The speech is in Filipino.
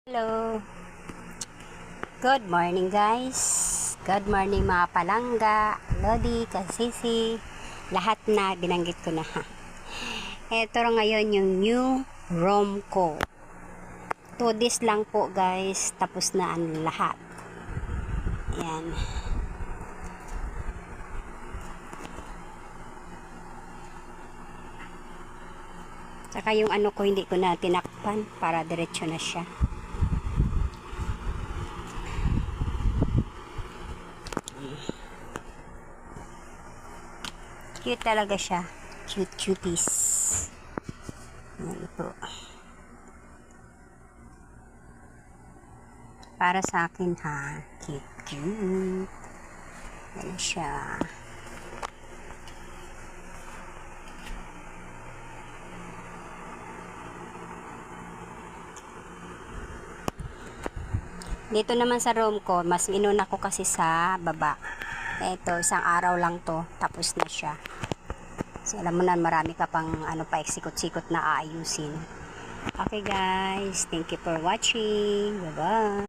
Hello. Good morning guys. Good morning mga palangga, lodi, kasisi, lahat na binanggit ko na ha. Ito ngayon yung new room ko. 2 days lang po guys, tapos na ang lahat. Yan. Saka yung ano ko hindi ko na tinakpan para diretso na siya. Cute talaga siya. Cute cuties. Yan po. Para sa akin ha. Cute cute. Yan siya. Dito naman sa room ko, mas inuna ko kasi sa baba. Ito, isang araw lang to, tapos na siya. So, alam mo na, marami ka pang pa iksikot-sikot na aayusin. Okay guys, thank you for watching. Bye-bye.